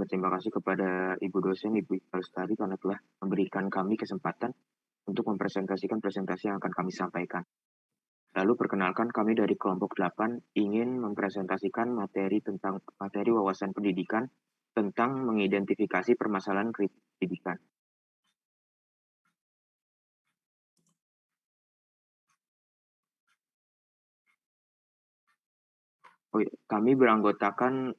berterima kasih kepada Ibu dosen, Ibu Iqbal Lestari karena telah memberikan kami kesempatan untuk mempresentasikan presentasi yang akan kami sampaikan. Lalu perkenalkan kami dari kelompok 8 ingin mempresentasikan materi wawasan pendidikan tentang mengidentifikasi permasalahan kritis pendidikan. Oh, iya, kami beranggotakan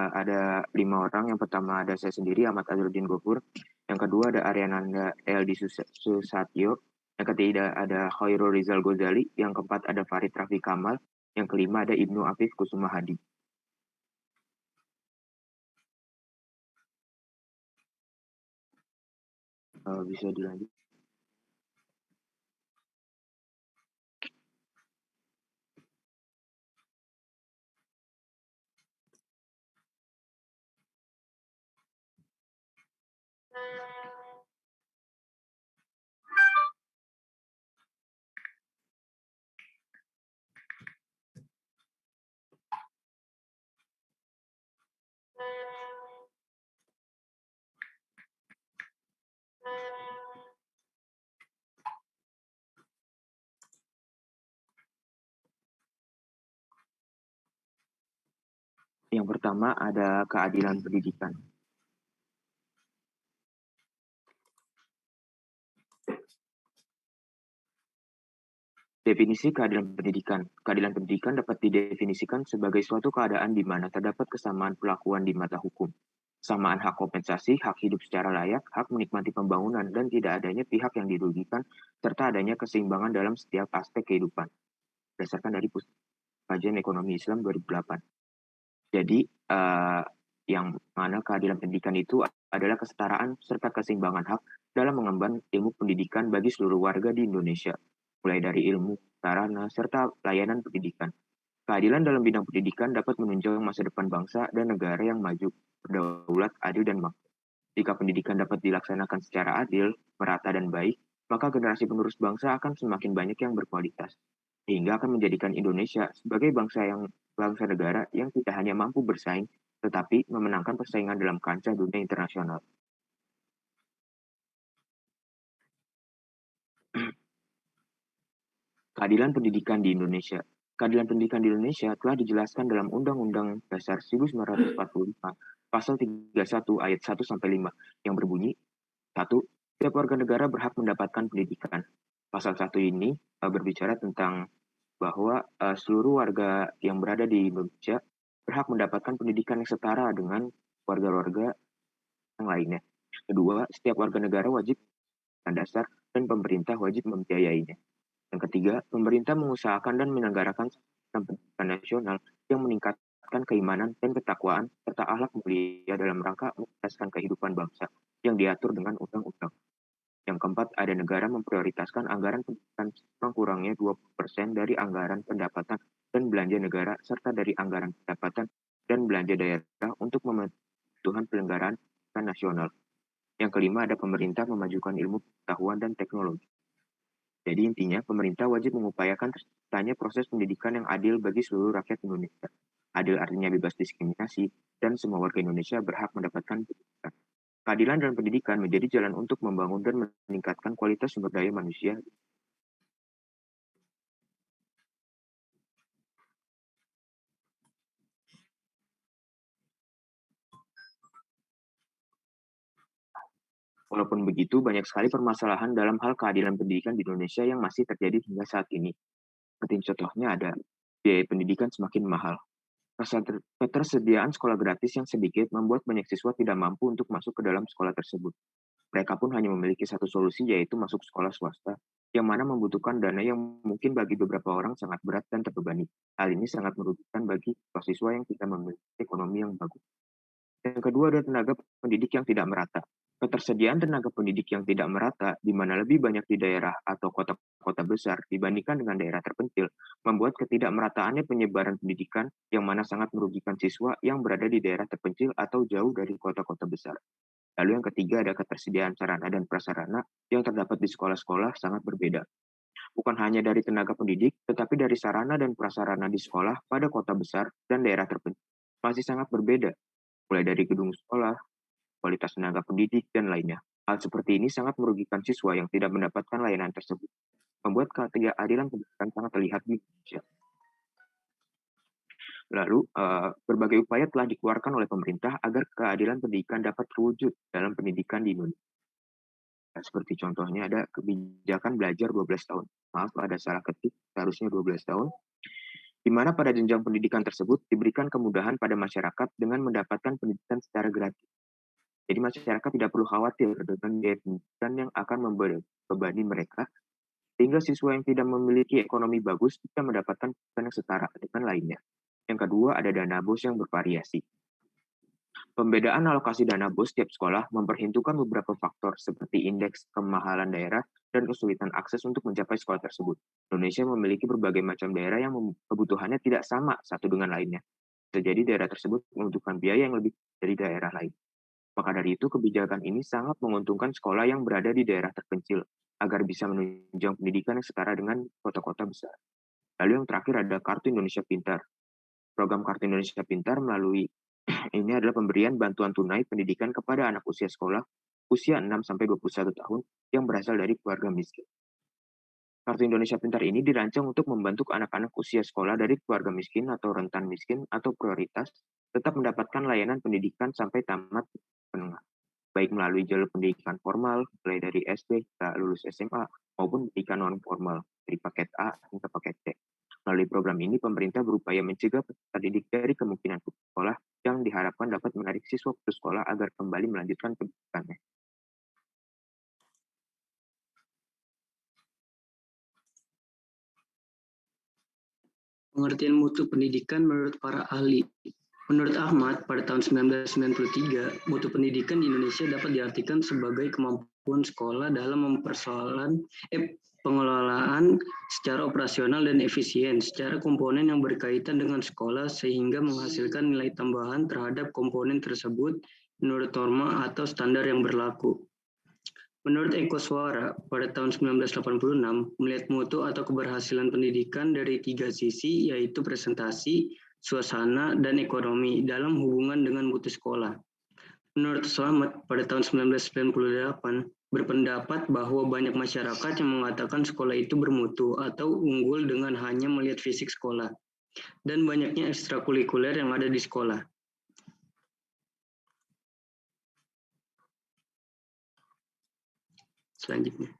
ada 5 orang. Yang pertama ada saya sendiri, Ahmad Azruddin Gofur. Yang kedua ada Ariananda Eldi Susatyo. Yang ketiga ada Khairul Rizal Ghazali. Yang keempat ada Farid Rafi Kamal. Yang kelima ada Ibnu Afif Kusuma Hadi. Bisa dilanjut. Yang pertama ada keadilan pendidikan. Definisi keadilan pendidikan. Keadilan pendidikan dapat didefinisikan sebagai suatu keadaan di mana terdapat kesamaan perlakuan di mata hukum, kesamaan hak kompensasi, hak hidup secara layak, hak menikmati pembangunan, dan tidak adanya pihak yang dirugikan, serta adanya keseimbangan dalam setiap aspek kehidupan. Berdasarkan dari Kajian Ekonomi Islam 2008. Jadi, yang mana keadilan pendidikan itu adalah kesetaraan serta keseimbangan hak dalam mengemban ilmu pendidikan bagi seluruh warga di Indonesia, mulai dari ilmu, sarana, serta layanan pendidikan. Keadilan dalam bidang pendidikan dapat menunjang masa depan bangsa dan negara yang maju, berdaulat, adil, dan makmur. Jika pendidikan dapat dilaksanakan secara adil, merata, dan baik, maka generasi penerus bangsa akan semakin banyak yang berkualitas, sehingga akan menjadikan Indonesia sebagai bangsa negara yang tidak hanya mampu bersaing, tetapi memenangkan persaingan dalam kancah dunia internasional. Keadilan pendidikan di Indonesia. Keadilan pendidikan di Indonesia telah dijelaskan dalam Undang-Undang Dasar 1945, Pasal 31 ayat 1 sampai 5, yang berbunyi, 1. Setiap warga negara berhak mendapatkan pendidikan. Pasal 1 ini berbicara tentang bahwa seluruh warga yang berada di Indonesia berhak mendapatkan pendidikan yang setara dengan warga-warga yang lainnya. Kedua, setiap warga negara wajib dasar dan pemerintah wajib membiayainya. Yang ketiga, pemerintah mengusahakan dan menyelenggarakan sistem pendidikan nasional yang meningkatkan keimanan dan ketakwaan serta akhlak mulia dalam rangka meningkatkan kehidupan bangsa yang diatur dengan undang-undang. Yang keempat, ada negara memprioritaskan anggaran pendidikan kurang-kurangnya 20% dari anggaran pendapatan dan belanja negara serta dari anggaran pendapatan dan belanja daerah untuk kebutuhan penyelenggaraan pendidikan nasional. Yang kelima, ada pemerintah memajukan ilmu pengetahuan dan teknologi. Jadi intinya, pemerintah wajib mengupayakan terciptanya proses pendidikan yang adil bagi seluruh rakyat Indonesia. Adil artinya bebas diskriminasi, dan semua warga Indonesia berhak mendapatkan pendidikan. Keadilan dalam pendidikan menjadi jalan untuk membangun dan meningkatkan kualitas sumber daya manusia. Walaupun begitu, banyak sekali permasalahan dalam hal keadilan pendidikan di Indonesia yang masih terjadi hingga saat ini. Seperti contohnya ada biaya pendidikan semakin mahal. Ketersediaan sekolah gratis yang sedikit membuat banyak siswa tidak mampu untuk masuk ke dalam sekolah tersebut. Mereka pun hanya memiliki satu solusi, yaitu masuk sekolah swasta, yang mana membutuhkan dana yang mungkin bagi beberapa orang sangat berat dan terbebani. Hal ini sangat merugikan bagi siswa yang tidak memiliki ekonomi yang bagus. Yang kedua adalah tenaga pendidik yang tidak merata. Ketersediaan tenaga pendidik yang tidak merata, di mana lebih banyak di daerah atau kota-kota besar dibandingkan dengan daerah terpencil, membuat ketidakmerataannya penyebaran pendidikan yang mana sangat merugikan siswa yang berada di daerah terpencil atau jauh dari kota-kota besar. Lalu yang ketiga ada ketersediaan sarana dan prasarana yang terdapat di sekolah-sekolah sangat berbeda. Bukan hanya dari tenaga pendidik, tetapi dari sarana dan prasarana di sekolah pada kota besar dan daerah terpencil masih sangat berbeda. mulai dari gedung sekolah, kualitas tenaga pendidik, dan lainnya. Hal seperti ini sangat merugikan siswa yang tidak mendapatkan layanan tersebut, membuat ketidakadilan pendidikan sangat terlihat di Indonesia. Lalu, berbagai upaya telah dikeluarkan oleh pemerintah agar keadilan pendidikan dapat terwujud dalam pendidikan di Indonesia. Seperti contohnya ada kebijakan belajar 12 tahun. Maaf, ada salah ketik, seharusnya 12 tahun. Di mana pada jenjang pendidikan tersebut diberikan kemudahan pada masyarakat dengan mendapatkan pendidikan secara gratis. Jadi masyarakat tidak perlu khawatir dengan biaya pendidikan yang akan membebani mereka, sehingga siswa yang tidak memiliki ekonomi bagus bisa mendapatkan pendidikan yang setara dengan lainnya. Yang kedua, ada dana BOS yang bervariasi. Pembedaan alokasi dana BOS setiap sekolah memperhitungkan beberapa faktor seperti indeks kemahalan daerah dan kesulitan akses untuk mencapai sekolah tersebut. Indonesia memiliki berbagai macam daerah yang kebutuhannya tidak sama satu dengan lainnya. Bisa jadi daerah tersebut membutuhkan biaya yang lebih dari daerah lain. Maka dari itu, kebijakan ini sangat menguntungkan sekolah yang berada di daerah terpencil agar bisa menunjang pendidikan yang setara dengan kota-kota besar. Lalu yang terakhir ada Kartu Indonesia Pintar. Program Kartu Indonesia Pintar melalui ini adalah pemberian bantuan tunai pendidikan kepada anak usia sekolah usia 6-21 tahun yang berasal dari keluarga miskin. Kartu Indonesia Pintar ini dirancang untuk membantu anak-anak usia sekolah dari keluarga miskin atau rentan miskin atau prioritas tetap mendapatkan layanan pendidikan sampai tamat menengah, baik melalui jalur pendidikan formal, mulai dari SD hingga lulus SMA, maupun pendidikan non-formal, dari paket A hingga paket C. Melalui program ini, pemerintah berupaya mencegah peserta didik dari kemungkinan putus sekolah yang diharapkan dapat menarik siswa putus sekolah agar kembali melanjutkan pendidikannya. Pengertian mutu pendidikan menurut para ahli. Menurut Ahmad, pada tahun 1993, mutu pendidikan di Indonesia dapat diartikan sebagai kemampuan sekolah dalam pengelolaan secara operasional dan efisien secara komponen yang berkaitan dengan sekolah sehingga menghasilkan nilai tambahan terhadap komponen tersebut menurut norma atau standar yang berlaku. Menurut Eko Suara, pada tahun 1986, melihat mutu atau keberhasilan pendidikan dari 3 sisi, yaitu presentasi, suasana, dan ekonomi dalam hubungan dengan mutu sekolah. Menurut Slamet, pada tahun 1998, berpendapat bahwa banyak masyarakat yang mengatakan sekolah itu bermutu atau unggul dengan hanya melihat fisik sekolah, dan banyaknya ekstrakurikuler yang ada di sekolah. Selanjutnya.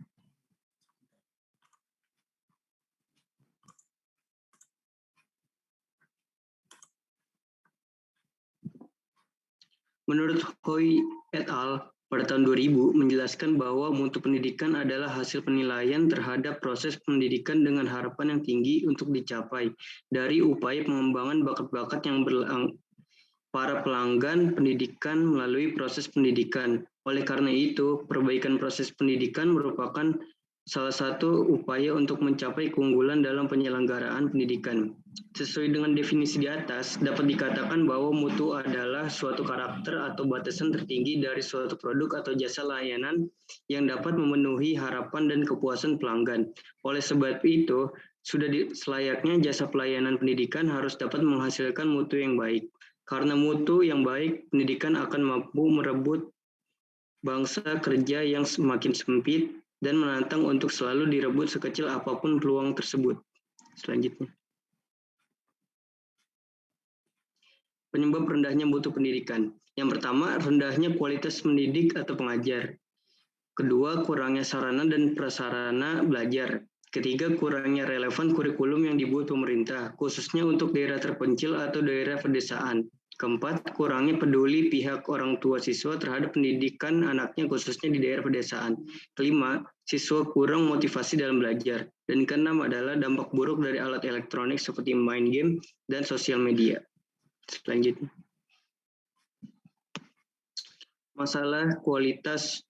Menurut Hoi et al. Pada tahun 2000 menjelaskan bahwa mutu pendidikan adalah hasil penilaian terhadap proses pendidikan dengan harapan yang tinggi untuk dicapai dari upaya pengembangan bakat-bakat yang para pelanggan pendidikan melalui proses pendidikan. Oleh karena itu, perbaikan proses pendidikan merupakan salah satu upaya untuk mencapai keunggulan dalam penyelenggaraan pendidikan. Sesuai dengan definisi di atas, dapat dikatakan bahwa mutu adalah suatu karakter atau batasan tertinggi dari suatu produk atau jasa layanan yang dapat memenuhi harapan dan kepuasan pelanggan. Oleh sebab itu, sudah selayaknya jasa pelayanan pendidikan harus dapat menghasilkan mutu yang baik. Karena mutu yang baik, pendidikan akan mampu merebut bangsa kerja yang semakin sempit dan menantang untuk selalu direbut sekecil apapun peluang tersebut. Selanjutnya. Penyebab rendahnya mutu pendidikan. Yang pertama, rendahnya kualitas pendidik atau pengajar. Kedua, kurangnya sarana dan prasarana belajar. Ketiga, kurangnya relevan kurikulum yang dibuat pemerintah, khususnya untuk daerah terpencil atau daerah pedesaan. Keempat, kurangnya peduli pihak orang tua siswa terhadap pendidikan anaknya khususnya di daerah pedesaan. Kelima, siswa kurang motivasi dalam belajar. Dan keenam adalah dampak buruk dari alat elektronik seperti main game dan sosial media. Selanjutnya. Masalah kualitas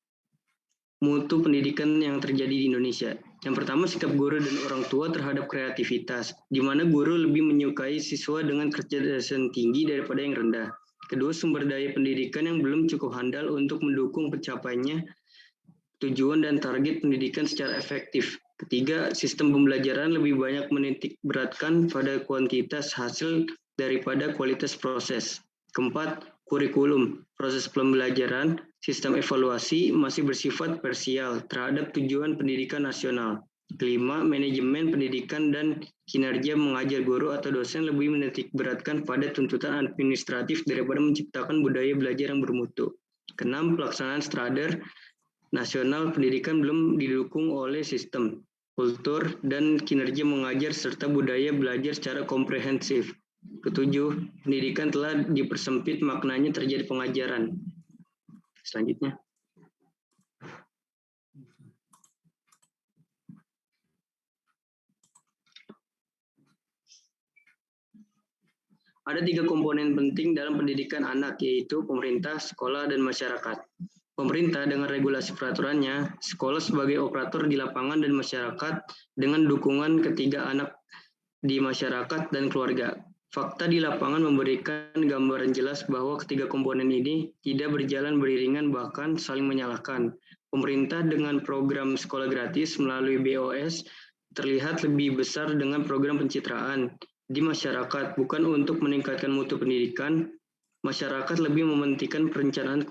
mutu pendidikan yang terjadi di Indonesia. Yang pertama, sikap guru dan orang tua terhadap kreativitas, di mana guru lebih menyukai siswa dengan kecerdasan tinggi daripada yang rendah. Kedua, sumber daya pendidikan yang belum cukup handal untuk mendukung pencapaiannya tujuan dan target pendidikan secara efektif. Ketiga, sistem pembelajaran lebih banyak menitik beratkan pada kuantitas hasil daripada kualitas proses. Keempat, Kurikulum, proses pembelajaran, sistem evaluasi masih bersifat parsial terhadap tujuan pendidikan nasional. Kelima, manajemen pendidikan dan kinerja mengajar guru atau dosen lebih menitikberatkan pada tuntutan administratif daripada menciptakan budaya belajar yang bermutu. Keenam, pelaksanaan standar nasional pendidikan belum didukung oleh sistem, kultur, dan kinerja mengajar serta budaya belajar secara komprehensif. Ketujuh, pendidikan telah dipersempit maknanya terjadi pengajaran. Selanjutnya. Ada 3 komponen penting dalam pendidikan anak, yaitu pemerintah, sekolah, dan masyarakat. Pemerintah dengan regulasi peraturannya, sekolah sebagai operator di lapangan, dan masyarakat dengan dukungan ketiga anak di masyarakat dan keluarga. Fakta di lapangan memberikan gambaran jelas bahwa ketiga komponen ini tidak berjalan beriringan, bahkan saling menyalahkan. Pemerintah dengan program sekolah gratis melalui BOS terlihat lebih besar dengan program pencitraan di masyarakat, bukan untuk meningkatkan mutu pendidikan. Masyarakat lebih mementingkan perencanaan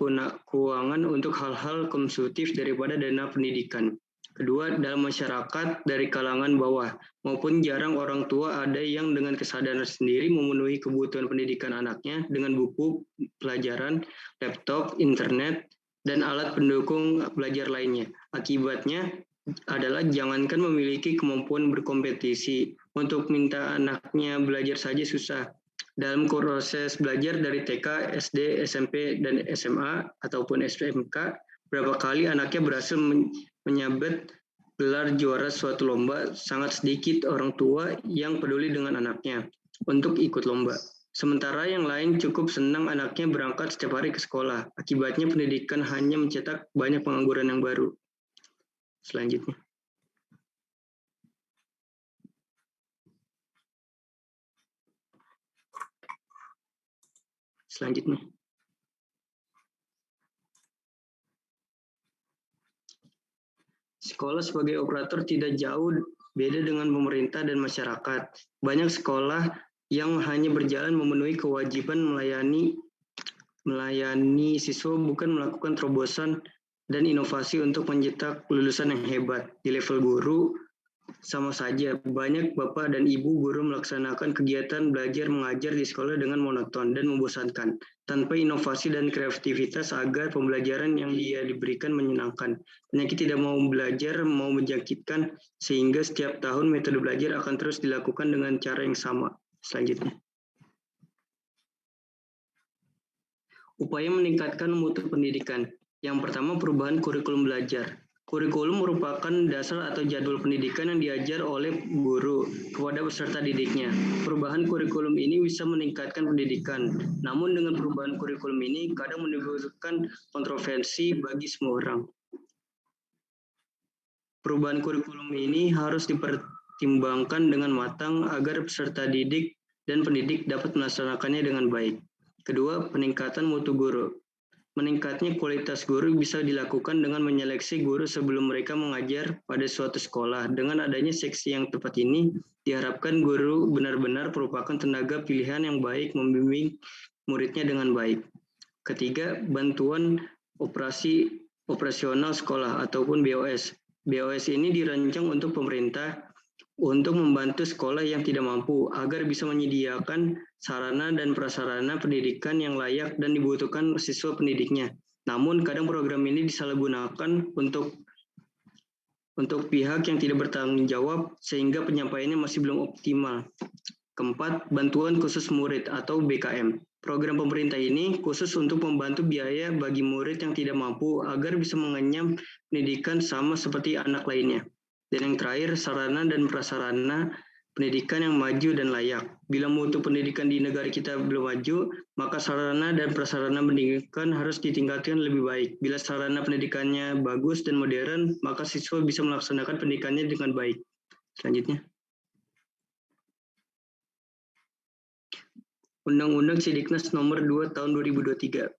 keuangan untuk hal-hal konsumtif daripada dana pendidikan. Kedua, dalam masyarakat dari kalangan bawah maupun jarang orang tua ada yang dengan kesadaran sendiri memenuhi kebutuhan pendidikan anaknya dengan buku pelajaran, laptop, internet, dan alat pendukung belajar lainnya. Akibatnya adalah jangankan memiliki kemampuan berkompetisi, untuk minta anaknya belajar saja susah. Dalam proses belajar dari TK, SD, SMP, dan SMA ataupun SMK, berapa kali anaknya berhasil menyabet gelar juara suatu lomba, sangat sedikit orang tua yang peduli dengan anaknya untuk ikut lomba. Sementara yang lain cukup senang anaknya berangkat setiap hari ke sekolah. Akibatnya pendidikan hanya mencetak banyak pengangguran yang baru. Selanjutnya. Sekolah sebagai operator tidak jauh beda dengan pemerintah dan masyarakat. Banyak sekolah yang hanya berjalan memenuhi kewajiban melayani siswa, bukan melakukan terobosan dan inovasi untuk mencetak lulusan yang hebat. Di level guru, sama saja, banyak bapak dan ibu guru melaksanakan kegiatan belajar mengajar di sekolah dengan monoton dan membosankan, tanpa inovasi dan kreativitas agar pembelajaran yang dia diberikan menyenangkan. Penyakit tidak mau belajar mau menjangkitkan, sehingga setiap tahun metode belajar akan terus dilakukan dengan cara yang sama. Selanjutnya. Upaya meningkatkan mutu pendidikan. Yang pertama, perubahan kurikulum belajar. Kurikulum merupakan dasar atau jadwal pendidikan yang diajar oleh guru kepada peserta didiknya. Perubahan kurikulum ini bisa meningkatkan pendidikan. Namun dengan perubahan kurikulum ini kadang menimbulkan kontroversi bagi semua orang. Perubahan kurikulum ini harus dipertimbangkan dengan matang agar peserta didik dan pendidik dapat melaksanakannya dengan baik. Kedua, peningkatan mutu guru. Meningkatnya kualitas guru bisa dilakukan dengan menyeleksi guru sebelum mereka mengajar pada suatu sekolah. Dengan adanya seksi yang tepat ini, diharapkan guru benar-benar merupakan tenaga pilihan yang baik membimbing muridnya dengan baik. Ketiga, bantuan operasional sekolah ataupun BOS. BOS ini dirancang untuk pemerintah untuk membantu sekolah yang tidak mampu agar bisa menyediakan sarana dan prasarana pendidikan yang layak dan dibutuhkan siswa pendidiknya. Namun kadang program ini disalahgunakan untuk pihak yang tidak bertanggung jawab sehingga penyampaiannya masih belum optimal. Keempat, bantuan khusus murid atau BKM. Program pemerintah ini khusus untuk membantu biaya bagi murid yang tidak mampu agar bisa mengenyam pendidikan sama seperti anak lainnya. Dan yang terakhir, sarana dan prasarana pendidikan yang maju dan layak. Bila mutu pendidikan di negara kita belum maju, maka sarana dan prasarana pendidikan harus ditingkatkan lebih baik. Bila sarana pendidikannya bagus dan modern, maka siswa bisa melaksanakan pendidikannya dengan baik. Selanjutnya. Undang-Undang Sidiknas Nomor 2 Tahun 2023.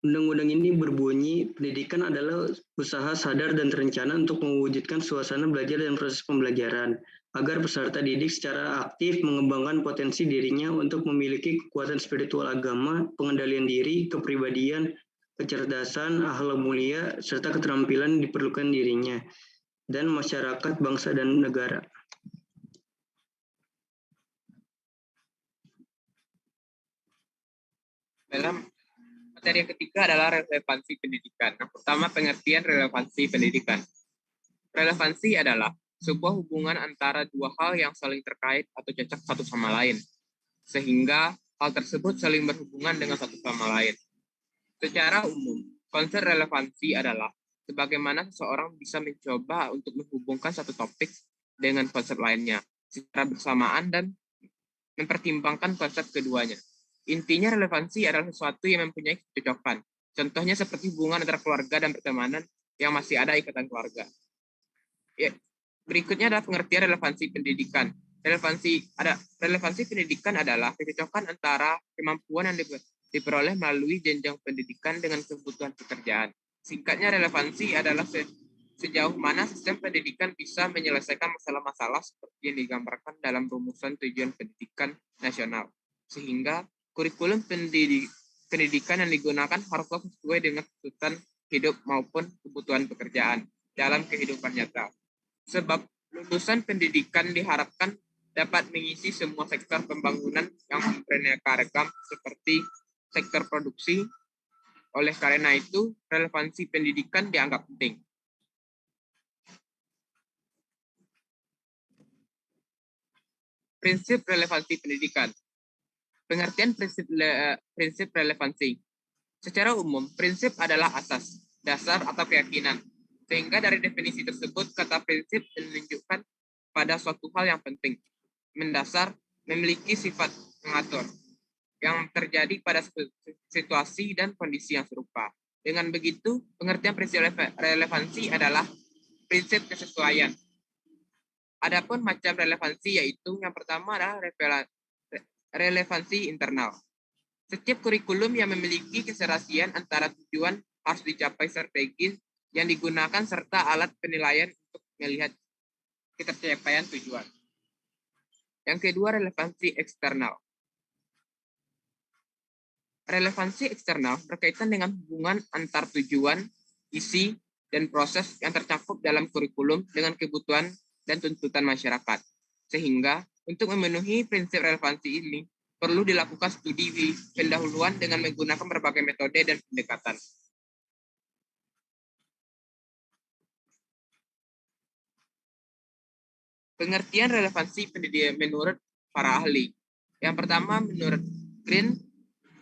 Undang-undang ini berbunyi, pendidikan adalah usaha sadar dan terencana untuk mewujudkan suasana belajar dan proses pembelajaran. agar peserta didik secara aktif mengembangkan potensi dirinya untuk memiliki kekuatan spiritual agama, pengendalian diri, kepribadian, kecerdasan, akhlak mulia, serta keterampilan diperlukan dirinya, dan masyarakat, bangsa, dan negara. Dalam materi yang ketiga adalah relevansi pendidikan. Yang pertama, pengertian relevansi pendidikan. Relevansi adalah sebuah hubungan antara dua hal yang saling terkait atau cocok satu sama lain, sehingga hal tersebut saling berhubungan dengan satu sama lain. Secara umum, konsep relevansi adalah sebagaimana seseorang bisa mencoba untuk menghubungkan satu topik dengan konsep lainnya secara bersamaan dan mempertimbangkan konsep keduanya. Intinya relevansi adalah sesuatu yang mempunyai kecocokan. Contohnya seperti hubungan antara keluarga dan pertemanan yang masih ada ikatan keluarga. Ya, berikutnya adalah pengertian relevansi pendidikan. Relevansi pendidikan adalah kecocokan antara kemampuan yang diperoleh melalui jenjang pendidikan dengan kebutuhan pekerjaan. Singkatnya, relevansi adalah sejauh mana sistem pendidikan bisa menyelesaikan masalah-masalah seperti yang digambarkan dalam rumusan tujuan pendidikan nasional. Sehingga kurikulum pendidikan yang digunakan haruslah sesuai dengan tuntutan hidup maupun kebutuhan pekerjaan dalam kehidupan nyata. Sebab lulusan pendidikan diharapkan dapat mengisi semua sektor pembangunan yang beraneka ragam seperti sektor produksi. Oleh karena itu, relevansi pendidikan dianggap penting. Prinsip relevansi pendidikan. Pengertian prinsip relevansi. Secara umum, prinsip adalah asas, dasar atau keyakinan. Sehingga dari definisi tersebut, kata prinsip menunjukkan pada suatu hal yang penting, mendasar, memiliki sifat mengatur, yang terjadi pada situasi dan kondisi yang serupa. Dengan begitu, pengertian prinsip relevansi adalah prinsip kesesuaian. Adapun macam relevansi yaitu yang pertama adalah relevansi internal. Setiap kurikulum yang memiliki keserasian antara tujuan harus dicapai strategis yang digunakan serta alat penilaian untuk melihat ketercapaian tujuan. Yang kedua, relevansi eksternal. Relevansi eksternal berkaitan dengan hubungan antar tujuan, isi, dan proses yang tercakup dalam kurikulum dengan kebutuhan dan tuntutan masyarakat. Sehingga untuk memenuhi prinsip relevansi ini, perlu dilakukan studi pendahuluan dengan menggunakan berbagai metode dan pendekatan. Pengertian relevansi pendidikan menurut para ahli. Yang pertama, menurut Green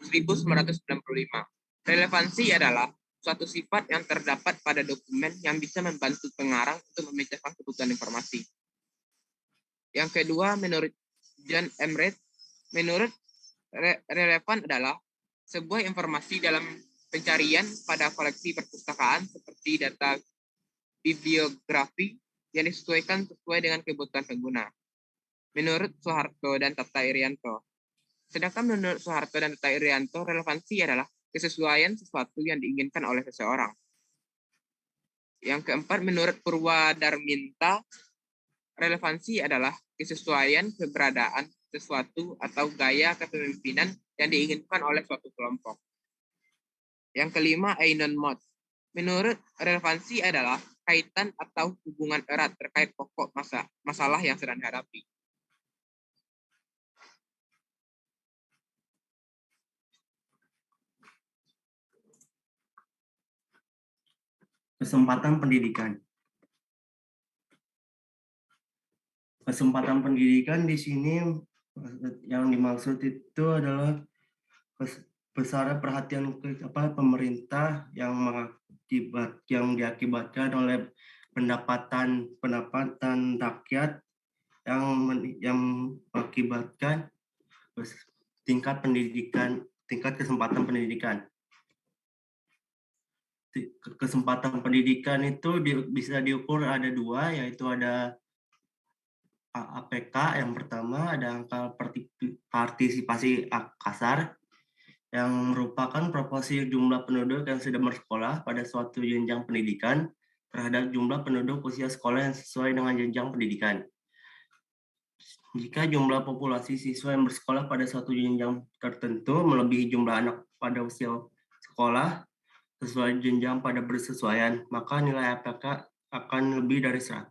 1995, relevansi adalah suatu sifat yang terdapat pada dokumen yang bisa membantu pengarang untuk memecahkan kebutuhan informasi. Yang kedua, menurut John M. Reed, relevan adalah sebuah informasi dalam pencarian pada koleksi perpustakaan seperti data bibliografi yang disesuaikan sesuai dengan kebutuhan pengguna. Menurut Soeharto dan Tata Irianto. Sedangkan menurut Soeharto dan Tata Irianto, relevansi adalah kesesuaian sesuatu yang diinginkan oleh seseorang. Yang keempat, menurut Purwadarminta, relevansi adalah kesesuaian keberadaan sesuatu atau gaya kepemimpinan yang diinginkan oleh suatu kelompok. Yang kelima, Einon Mott. Menurut relevansi adalah kaitan atau hubungan erat terkait pokok masalah yang sedang dihadapi. Kesempatan pendidikan. Kesempatan pendidikan di sini yang dimaksud itu adalah besar perhatian pemerintah yang diakibatkan oleh pendapatan rakyat yang mengakibatkan tingkat kesempatan pendidikan. Kesempatan pendidikan itu bisa diukur ada dua, yaitu ada APK yang pertama, ada angka partisipasi kasar yang merupakan proporsi jumlah penduduk yang sedang bersekolah pada suatu jenjang pendidikan terhadap jumlah penduduk usia sekolah yang sesuai dengan jenjang pendidikan. Jika jumlah populasi siswa yang bersekolah pada suatu jenjang tertentu melebihi jumlah anak pada usia sekolah sesuai jenjang pada bersesuaian, maka nilai APK akan lebih dari 100.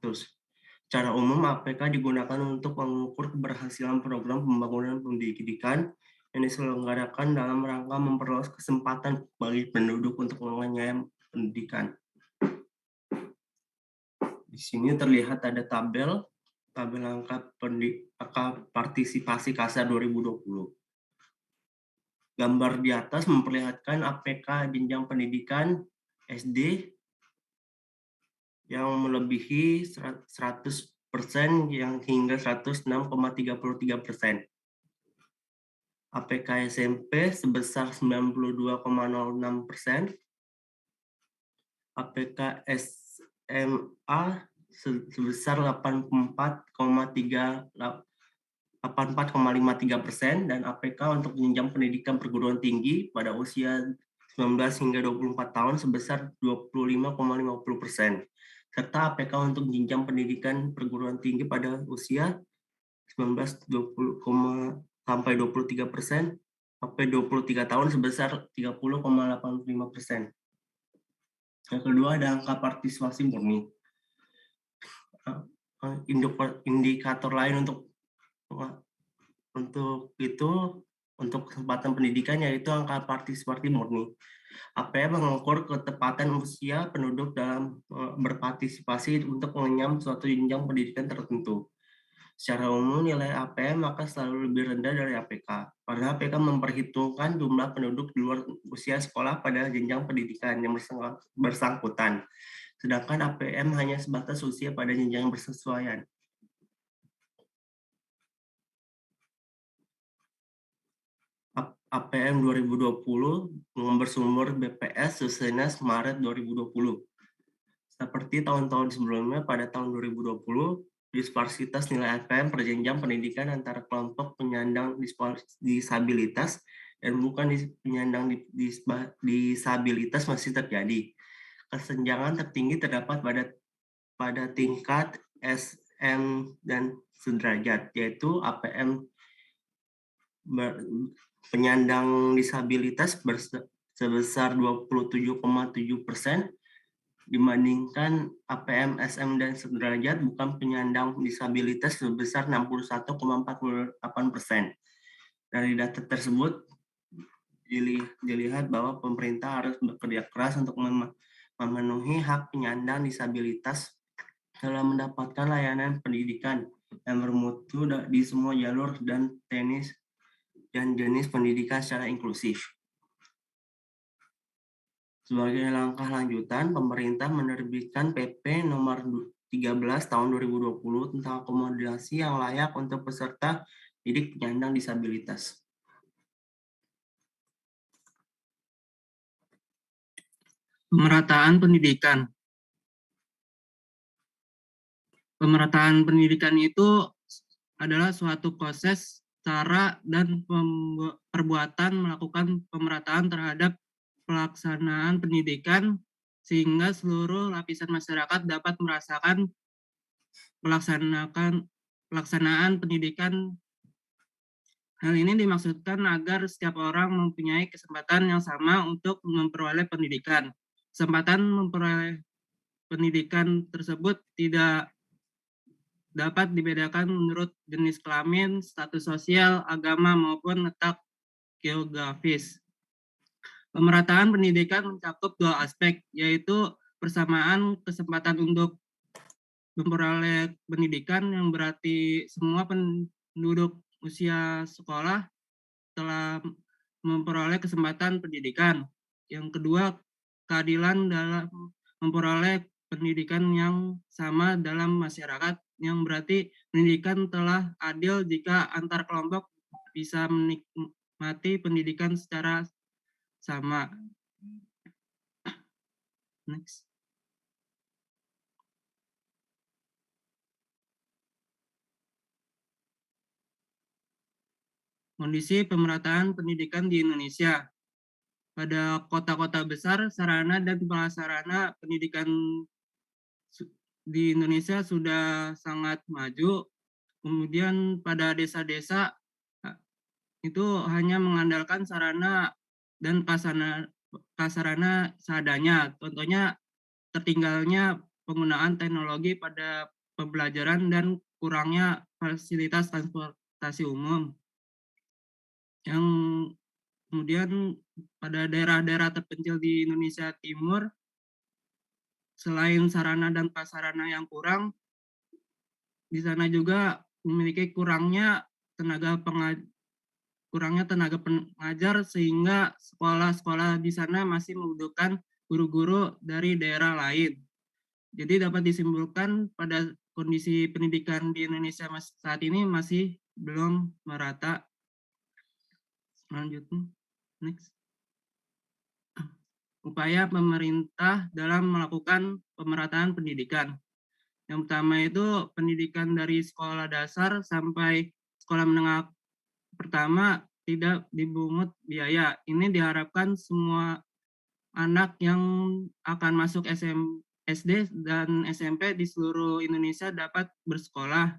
Secara umum, APK digunakan untuk mengukur keberhasilan program pembangunan pendidikan yang diselenggarakan dalam rangka memperluas kesempatan bagi penduduk untuk mengenyam pendidikan. Di sini terlihat ada tabel angka partisipasi KASAR 2020. Gambar di atas memperlihatkan APK jenjang pendidikan SD yang melebihi 100% yang hingga 106,33%. APK SMP sebesar 92,06%. APK SMA sebesar 84,53% dan APK untuk jenjang pendidikan perguruan tinggi pada usia 19 hingga 24 tahun sebesar 25,50%. Serta APK untuk jenjang pendidikan perguruan tinggi pada usia 19 sampai 23%, sampai 23 tahun sebesar 30,85%. Yang kedua ada angka partisipasi murni. Indikator lain untuk kesempatan pendidikan yaitu angka partisipasi murni. APM mengukur ketepatan usia penduduk dalam berpartisipasi untuk mengenyam suatu jenjang pendidikan tertentu. Secara umum, nilai APM maka selalu lebih rendah dari APK, karena APK memperhitungkan jumlah penduduk di luar usia sekolah pada jenjang pendidikan yang bersangkutan, sedangkan APM hanya sebatas usia pada jenjang bersesuaian. APM 2020 bersumber BPS Susenas Maret 2020. Seperti tahun-tahun sebelumnya, pada tahun 2020, disparitas nilai APM per jenjang pendidikan antara kelompok penyandang disabilitas dan bukan penyandang disabilitas masih terjadi. Kesenjangan tertinggi terdapat pada tingkat SM dan sederajat, yaitu APM penyandang disabilitas sebesar 27,7% dibandingkan APM SM dan sederajat bukan penyandang disabilitas sebesar 61,48%. Dari data tersebut dilihat bahwa pemerintah harus bekerja keras untuk memenuhi hak penyandang disabilitas dalam mendapatkan layanan pendidikan yang bermutu di semua jalur dan jenis pendidikan secara inklusif. Sebagai langkah lanjutan, pemerintah menerbitkan PP nomor 13 tahun 2020 tentang akomodasi yang layak untuk peserta didik penyandang disabilitas. Pemerataan pendidikan. Pemerataan pendidikan itu adalah suatu proses, cara, dan perbuatan melakukan pemerataan terhadap pelaksanaan pendidikan sehingga seluruh lapisan masyarakat dapat merasakan pelaksanaan pendidikan. Hal ini dimaksudkan agar setiap orang mempunyai kesempatan yang sama untuk memperoleh pendidikan. Kesempatan memperoleh pendidikan tersebut tidak dapat dibedakan menurut jenis kelamin, status sosial, agama, maupun letak geografis. Pemerataan pendidikan mencakup dua aspek, yaitu persamaan kesempatan untuk memperoleh pendidikan yang berarti semua penduduk usia sekolah telah memperoleh kesempatan pendidikan. Yang kedua, keadilan dalam memperoleh pendidikan yang sama dalam masyarakat, yang berarti pendidikan telah adil jika antar kelompok bisa menikmati pendidikan secara sama. Next. Kondisi pemerataan pendidikan di Indonesia. Pada kota-kota besar, sarana dan prasarana pendidikan di Indonesia sudah sangat maju. Kemudian pada desa-desa itu hanya mengandalkan sarana dan prasarana seadanya. Contohnya tertinggalnya penggunaan teknologi pada pembelajaran dan kurangnya fasilitas transportasi umum. Yang kemudian pada daerah-daerah terpencil di Indonesia Timur, selain sarana dan prasarana yang kurang, di sana juga memiliki kurangnya tenaga pengajar sehingga sekolah-sekolah di sana masih membutuhkan guru-guru dari daerah lain. Jadi dapat disimpulkan pada kondisi pendidikan di Indonesia saat ini masih belum merata. Lanjutnya, next. Upaya pemerintah dalam melakukan pemerataan pendidikan. Yang pertama itu pendidikan dari sekolah dasar sampai sekolah menengah pertama tidak dibungut biaya. Ini diharapkan semua anak yang akan masuk SD dan SMP di seluruh Indonesia dapat bersekolah.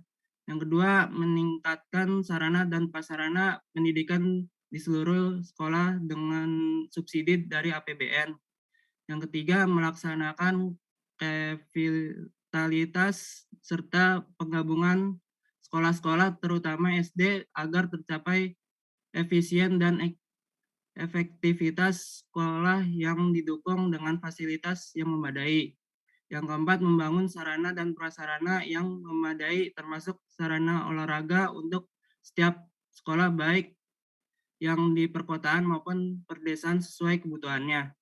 Yang kedua, meningkatkan sarana dan prasarana pendidikan di seluruh sekolah dengan subsidi dari APBN. Yang ketiga, melaksanakan revitalitas serta penggabungan sekolah-sekolah terutama SD agar tercapai efisien dan efektivitas sekolah yang didukung dengan fasilitas yang memadai. Yang keempat, membangun sarana dan prasarana yang memadai termasuk sarana olahraga untuk setiap sekolah baik yang di perkotaan maupun perdesaan sesuai kebutuhannya.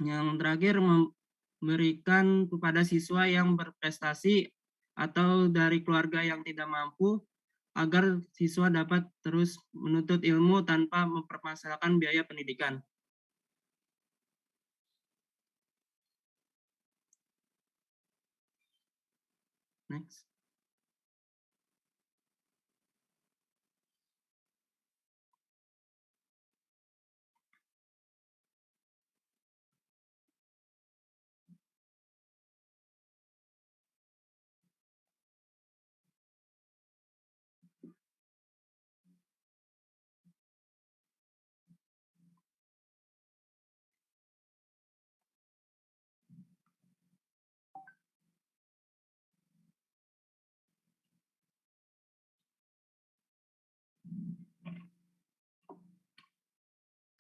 Yang terakhir, memberikan kepada siswa yang berprestasi atau dari keluarga yang tidak mampu agar siswa dapat terus menuntut ilmu tanpa mempermasalahkan biaya pendidikan. Next.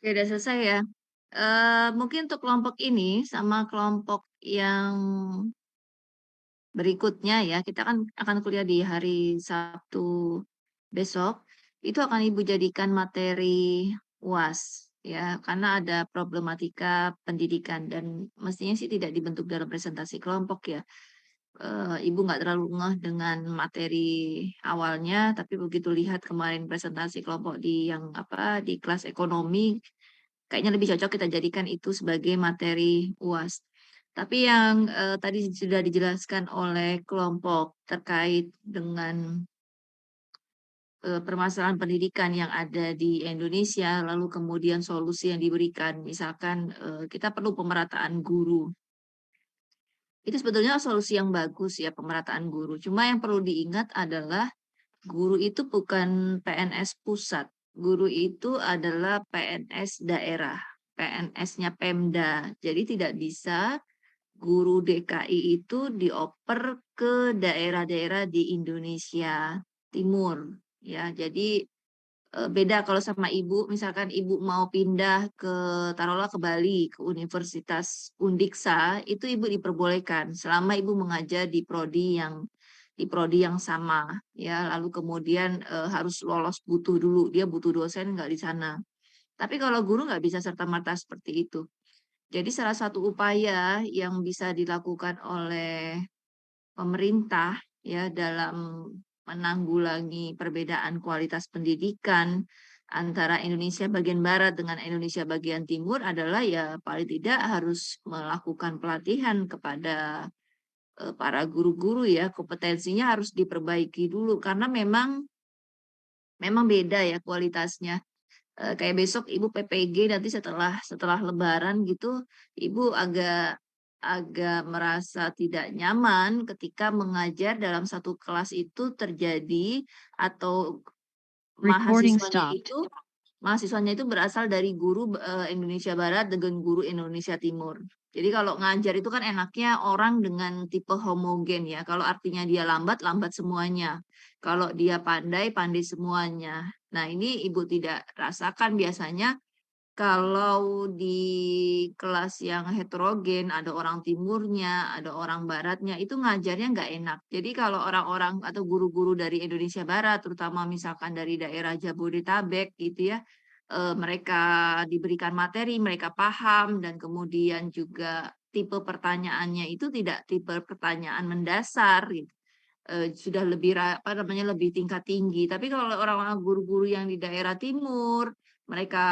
Oke, udah selesai ya. Mungkin untuk kelompok ini sama kelompok yang berikutnya ya, kita kan akan kuliah di hari Sabtu besok, itu akan Ibu jadikan materi UAS ya, karena ada problematika pendidikan dan mestinya sih tidak dibentuk dalam presentasi kelompok ya. Ibu nggak terlalu ngeh dengan materi awalnya, tapi begitu lihat kemarin presentasi kelompok di kelas ekonomi, kayaknya lebih cocok kita jadikan itu sebagai materi UAS. Tapi yang tadi sudah dijelaskan oleh kelompok terkait dengan permasalahan pendidikan yang ada di Indonesia, lalu kemudian solusi yang diberikan, misalkan kita perlu pemerataan guru. Itu sebetulnya solusi yang bagus ya, pemerataan guru. Cuma yang perlu diingat adalah guru itu bukan PNS pusat. Guru itu adalah PNS daerah, PNS-nya Pemda. Jadi tidak bisa guru DKI itu dioper ke daerah-daerah di Indonesia Timur. Ya, jadi beda kalau sama Ibu, misalkan Ibu mau pindah taruhlah ke Bali, ke Universitas Undiksa, itu Ibu diperbolehkan selama Ibu mengajar di prodi yang sama ya, lalu kemudian harus lolos butuh dulu, dia butuh dosen nggak di sana. Tapi kalau guru nggak bisa serta-merta seperti itu. Jadi salah satu upaya yang bisa dilakukan oleh pemerintah ya dalam menanggulangi perbedaan kualitas pendidikan antara Indonesia bagian barat dengan Indonesia bagian timur adalah ya paling tidak harus melakukan pelatihan kepada para guru-guru ya, kompetensinya harus diperbaiki dulu karena memang beda ya kualitasnya. Kayak besok Ibu PPG nanti setelah Lebaran gitu, Ibu agak agak merasa tidak nyaman ketika mengajar dalam satu kelas itu terjadi atau Recording mahasiswanya itu berasal dari guru Indonesia Barat dengan guru Indonesia Timur. Jadi kalau ngajar itu kan enaknya orang dengan tipe homogen ya. Kalau artinya dia lambat, lambat semuanya. Kalau dia pandai, pandai semuanya. Nah, ini Ibu tidak rasakan biasanya kalau di kelas yang heterogen, ada orang timurnya, ada orang baratnya, itu ngajarnya nggak enak. Jadi kalau orang-orang atau guru-guru dari Indonesia Barat, terutama misalkan dari daerah Jabodetabek gitu ya, mereka diberikan materi, mereka paham, dan kemudian juga tipe pertanyaannya itu tidak tipe pertanyaan mendasar gitu. Sudah lebih lebih tingkat tinggi. Tapi kalau orang-orang guru-guru yang di daerah timur, mereka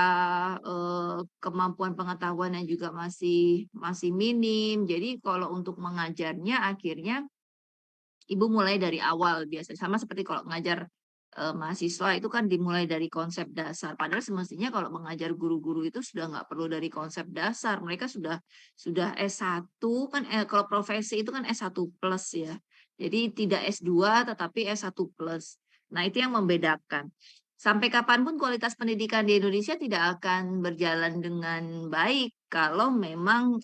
kemampuan pengetahuannya juga masih minim. Jadi kalau untuk mengajarnya akhirnya Ibu mulai dari awal biasanya, sama seperti kalau mengajar mahasiswa itu kan dimulai dari konsep dasar. Padahal semestinya kalau mengajar guru-guru itu sudah nggak perlu dari konsep dasar. Mereka sudah S1 kan, kalau profesi itu kan S1 plus ya. Jadi tidak S2 tetapi S1 plus. Nah, itu yang membedakan. Sampai kapanpun kualitas pendidikan di Indonesia tidak akan berjalan dengan baik kalau memang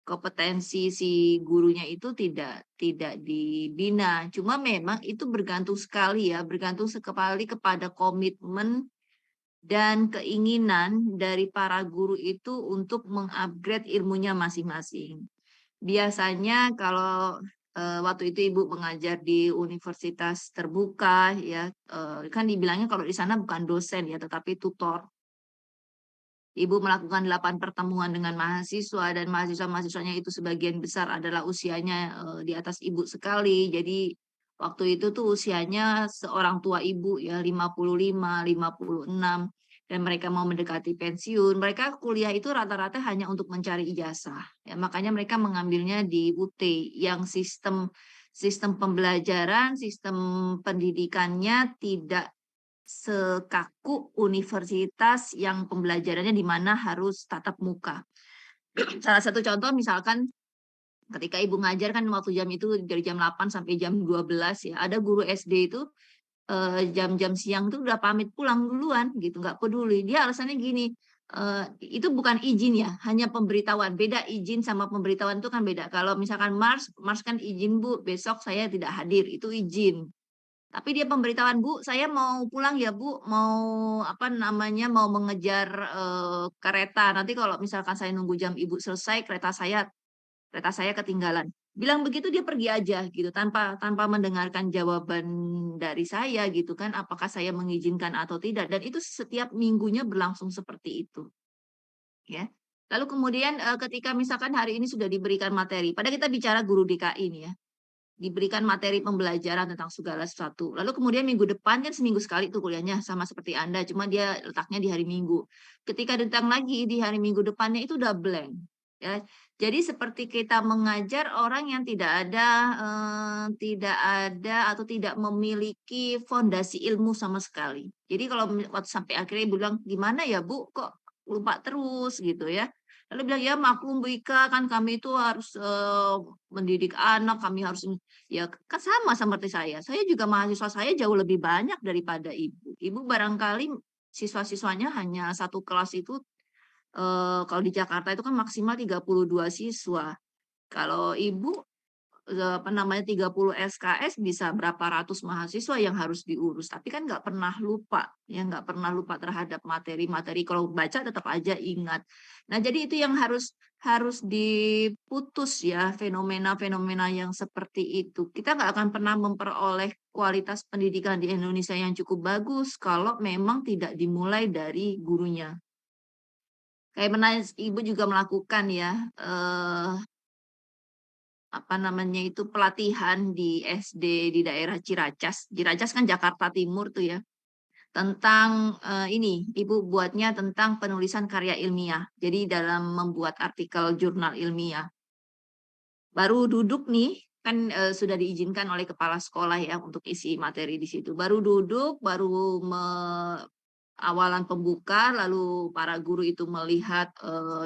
kompetensi si gurunya itu tidak dibina. Cuma memang itu bergantung sekali ya, bergantung sekali kepada komitmen dan keinginan dari para guru itu untuk mengupgrade ilmunya masing-masing. Biasanya kalau waktu itu Ibu mengajar di universitas terbuka ya, kan dibilangnya kalau di sana bukan dosen ya, tetapi tutor. Ibu melakukan 8 pertemuan dengan mahasiswa dan mahasiswa-mahasiswanya itu sebagian besar adalah usianya di atas Ibu sekali. Jadi waktu itu tuh usianya seorang tua Ibu ya 55, 56 dan mereka mau mendekati pensiun. Mereka kuliah itu rata-rata hanya untuk mencari ijazah. Ya, makanya mereka mengambilnya di UT yang sistem pembelajaran, sistem pendidikannya tidak sekaku universitas yang pembelajarannya di mana harus tatap muka. Salah satu contoh misalkan ketika Ibu ngajar kan waktu jam itu dari jam 8 sampai jam 12 ya. Ada guru SD itu jam-jam siang tuh udah pamit pulang duluan gitu, nggak peduli. Dia alasannya gini, itu bukan izin ya, hanya pemberitahuan. Beda izin sama pemberitahuan itu kan beda. Kalau misalkan Mars kan izin Bu, besok saya tidak hadir, itu izin. Tapi dia pemberitahuan, "Bu, saya mau pulang ya, Bu, mau mau mengejar kereta. Nanti kalau misalkan saya nunggu jam Ibu selesai, kereta saya ketinggalan." Bilang begitu dia pergi aja gitu tanpa mendengarkan jawaban dari saya gitu kan, apakah saya mengizinkan atau tidak, dan itu setiap minggunya berlangsung seperti itu, ya. Lalu kemudian ketika misalkan hari ini sudah diberikan materi, padahal kita bicara guru DKI nih ya. Diberikan materi pembelajaran tentang segala sesuatu. Lalu kemudian minggu depan kan seminggu sekali tuh kuliahnya sama seperti Anda, cuma dia letaknya di hari Minggu. Ketika datang lagi di hari Minggu depannya itu udah blank. Ya. Jadi seperti kita mengajar orang yang tidak ada atau tidak memiliki fondasi ilmu sama sekali. Jadi kalau waktu sampai akhirnya bilang, "Gimana ya Bu, kok lupa terus?" gitu ya. Lalu bilang, "Ya maklum Bu Ika, kan kami itu harus mendidik anak, kami harus." Ya kan sama seperti saya. Saya juga mahasiswa saya jauh lebih banyak daripada Ibu. Ibu barangkali siswa-siswanya hanya satu kelas itu, kalau di Jakarta itu kan maksimal 32 siswa. Kalau Ibu 30 SKS bisa berapa ratus mahasiswa yang harus diurus, tapi kan nggak pernah lupa, ya nggak pernah lupa terhadap materi-materi. Kalau baca tetap aja ingat. Nah, jadi itu yang harus diputus ya, fenomena-fenomena yang seperti itu. Kita nggak akan pernah memperoleh kualitas pendidikan di Indonesia yang cukup bagus kalau memang tidak dimulai dari gurunya. Kayak Ibu juga melakukan ya, pelatihan di SD di daerah Ciracas. Ciracas kan Jakarta Timur tuh ya. Tentang Ibu buatnya tentang penulisan karya ilmiah. Jadi dalam membuat artikel jurnal ilmiah. Baru duduk nih, kan sudah diizinkan oleh kepala sekolah ya untuk isi materi di situ. Baru duduk, baru awalan pembuka, lalu para guru itu melihat